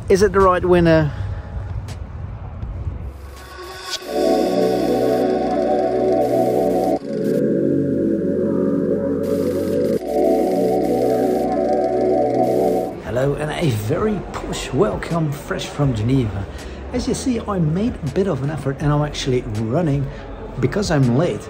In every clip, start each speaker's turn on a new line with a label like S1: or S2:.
S1: Is it the right winner? Hello and a very posh welcome fresh from Geneva. As you see, I made a bit of an effort and I'm actually running, because I'm late,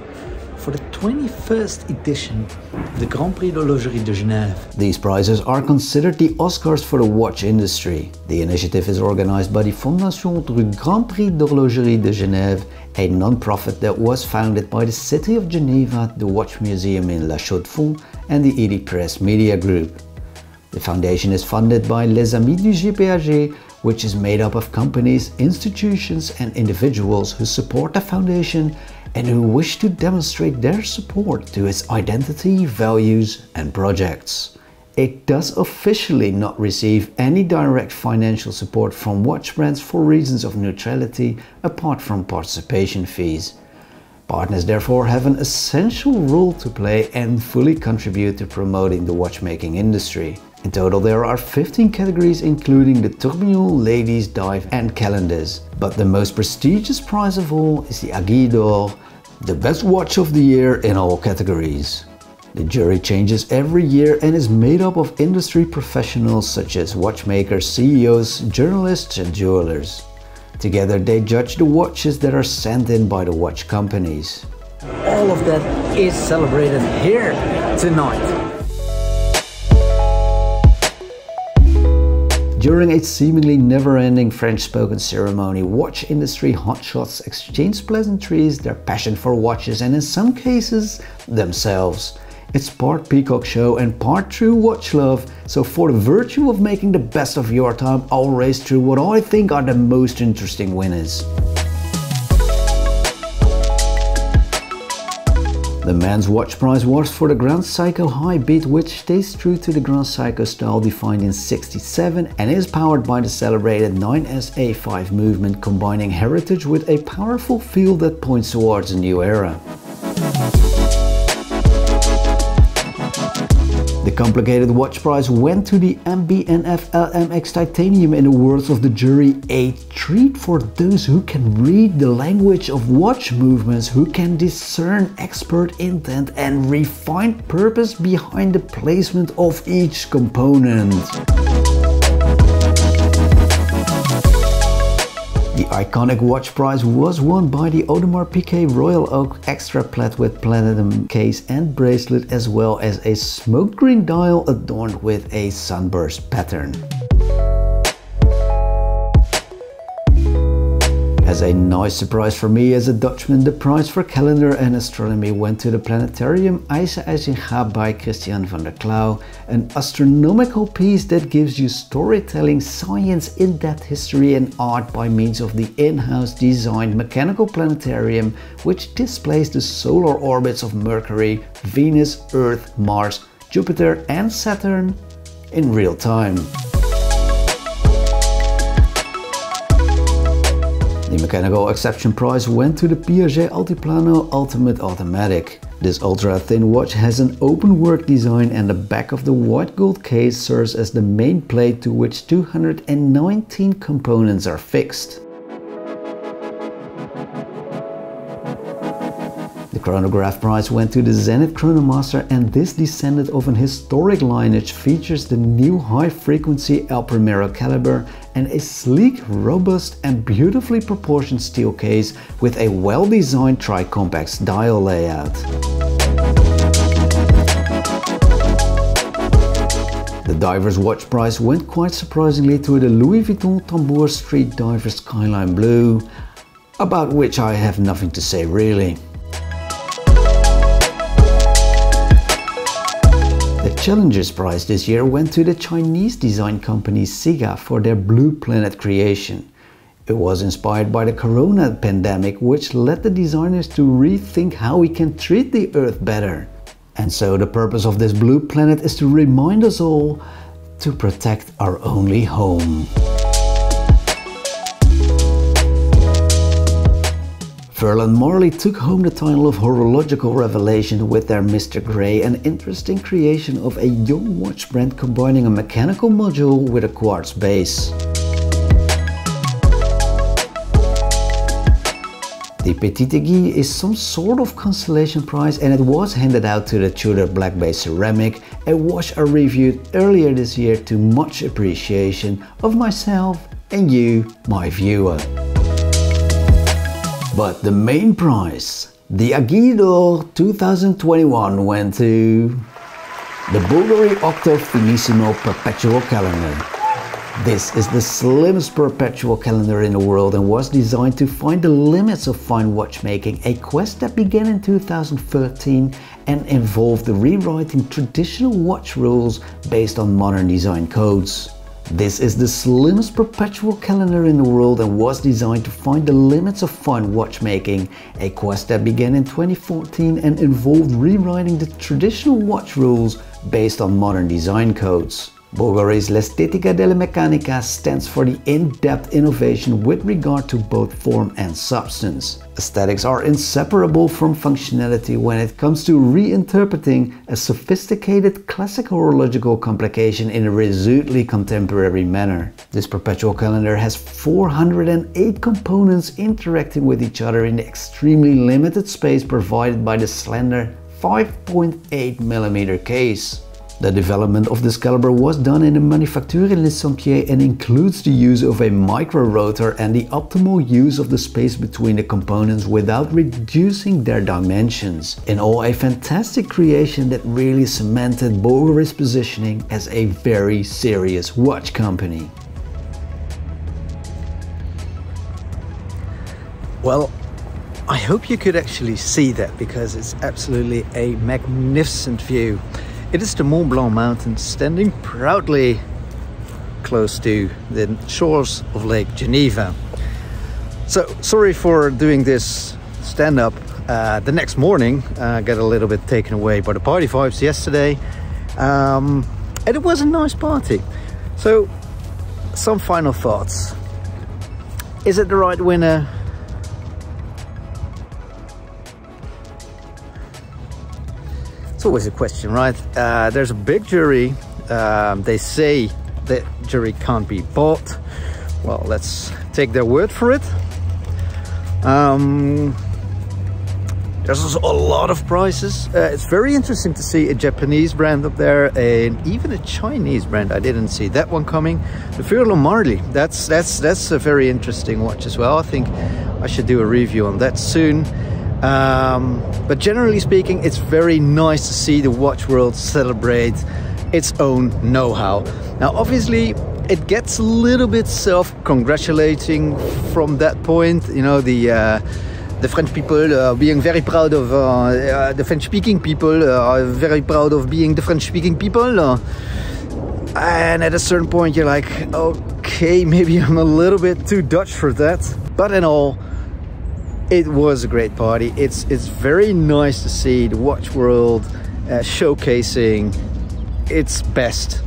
S1: for the 21st edition of the Grand Prix de l'Horlogerie de Genève. These prizes are considered the Oscars for the watch industry. The initiative is organized by the Fondation du Grand Prix d'Horlogerie de Genève, a non-profit that was founded by the city of Geneva, the Watch Museum in La Chaux-de-Fonds and the Edipresse media group. The foundation is funded by Les Amis du GPHG, which is made up of companies, institutions and individuals who support the foundation and who wish to demonstrate their support to its identity, values and projects. It does officially not receive any direct financial support from watch brands for reasons of neutrality apart from participation fees. Partners therefore have an essential role to play and fully contribute to promoting the watchmaking industry. In total there are 15 categories including the tourbillon, ladies, dive and calendars. But the most prestigious prize of all is the Aiguille d'Or, the best watch of the year in all categories. The jury changes every year and is made up of industry professionals such as watchmakers, CEOs, journalists and jewelers. Together they judge the watches that are sent in by the watch companies. All of that is celebrated here tonight. During a seemingly never-ending French-spoken ceremony, watch industry hotshots exchange pleasantries, their passion for watches and in some cases, themselves. It's part peacock show and part true watch love, so for the virtue of making the best of your time, I'll race through what I think are the most interesting winners. The men's watch prize was for the Grand Seiko High Beat, which stays true to the Grand Seiko style defined in '67 and is powered by the celebrated 9SA5 movement, combining heritage with a powerful feel that points towards a new era. The complicated watch prize went to the MB&F LMX Titanium, in the words of the jury, a treat for those who can read the language of watch movements, who can discern expert intent and refined purpose behind the placement of each component. The iconic watch prize was won by the Audemars Piguet Royal Oak Extra-Plat with Planetarium case and bracelet, as well as a smoke green dial adorned with a sunburst pattern. As a nice surprise for me as a Dutchman, the prize for calendar and astronomy went to the Planetarium Eise Eisinga by Christiaan van der Klaauw, an astronomical piece that gives you storytelling, science, in-depth history and art by means of the in-house designed mechanical planetarium, which displays the solar orbits of Mercury, Venus, Earth, Mars, Jupiter and Saturn in real time. The mechanical exception prize went to the Piaget Altiplano Ultimate Automatic. This ultra-thin watch has an open work design and the back of the white gold case serves as the main plate to which 219 components are fixed. The Chronograph prize went to the Zenith Chronomaster, and this descendant of an historic lineage features the new high-frequency El Primero caliber and a sleek, robust and beautifully proportioned steel case with a well-designed tri-compact dial layout. The Diver's Watch prize went quite surprisingly to the Louis Vuitton Tambour Street Diver Skyline Blue, about which I have nothing to say really. The Challengers Prize this year went to the Chinese design company Eisinga for their Blue Planet creation. It was inspired by the corona pandemic, which led the designers to rethink how we can treat the Earth better. And so the purpose of this Blue Planet is to remind us all to protect our only home. Furlan Marri took home the title of Horological Revelation with their Mr. Grey, an interesting creation of a young watch brand combining a mechanical module with a quartz base.
S2: The Petite Aguille is some sort of consolation prize, and it was handed out to the Tudor Black Bay Ceramic, a watch I reviewed earlier this year to much appreciation of myself and you, my viewer. But the main prize, the Aguille d'Or 2021, went to the Bulgari Octo Finissimo Perpetual Calendar. This is the slimmest perpetual calendar in the world and was designed to find the limits of fine watchmaking, a quest that began in 2013 and involved rewriting traditional watch rules based on modern design codes. This is the slimmest perpetual calendar in the world and was designed to find the limits of fine watchmaking, a quest that began in 2014 and involved rewriting the traditional watch rules based on modern design codes. Bulgari's L'Estetica della Meccanica stands for the in-depth innovation with regard to both form and substance. Aesthetics are inseparable from functionality when it comes to reinterpreting a sophisticated classical horological complication in a resolutely contemporary manner. This perpetual calendar has 408 components interacting with each other in the extremely limited space provided by the slender 5.8mm case. The development of this caliber was done in the Manufacture Les Sentiers and includes the use of a micro rotor and the optimal use of the space between the components without reducing their dimensions. In all, a fantastic creation that really cemented Bulgari's positioning as a very serious watch company.
S1: Well, I hope you could actually see that because it's absolutely a magnificent view. It is the Mont Blanc mountains standing proudly close to the shores of Lake Geneva. So sorry for doing this stand-up the next morning. I got a little bit taken away by the party vibes yesterday, and it was a nice party. So some final thoughts. Is it the right winner? It's always a question, right? There's a big jury. They say that jury can't be bought. Well, let's take their word for it. There's also a lot of prizes. It's very interesting to see a Japanese brand up there and even a Chinese brand. I didn't see that one coming. The Furlan Marri, that's a very interesting watch as well. I think I should do a review on that soon. But generally speaking, it's very nice to see the watch world celebrate its own know-how. Now obviously it gets a little bit self-congratulating from that point, you know, the French people being very proud of the French-speaking people are very proud of being the French-speaking people, and at a certain point you're like, okay, maybe I'm a little bit too Dutch for that. But in all, it was a great party. It's very nice to see the watch world showcasing its best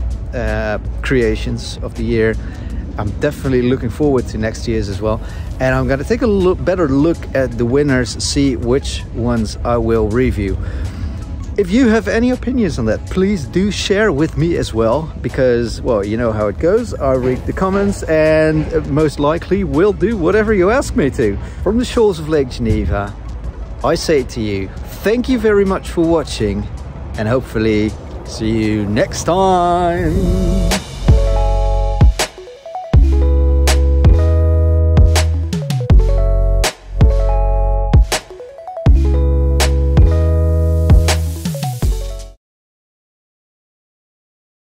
S1: creations of the year. I'm definitely looking forward to next year's as well. And I'm gonna take a better look at the winners, see which ones I will review. If you have any opinions on that, please do share with me as well, because, well, you know how it goes. I read the comments and most likely will do whatever you ask me to. From the shores of Lake Geneva, I say to you, thank you very much for watching, and hopefully see you next time.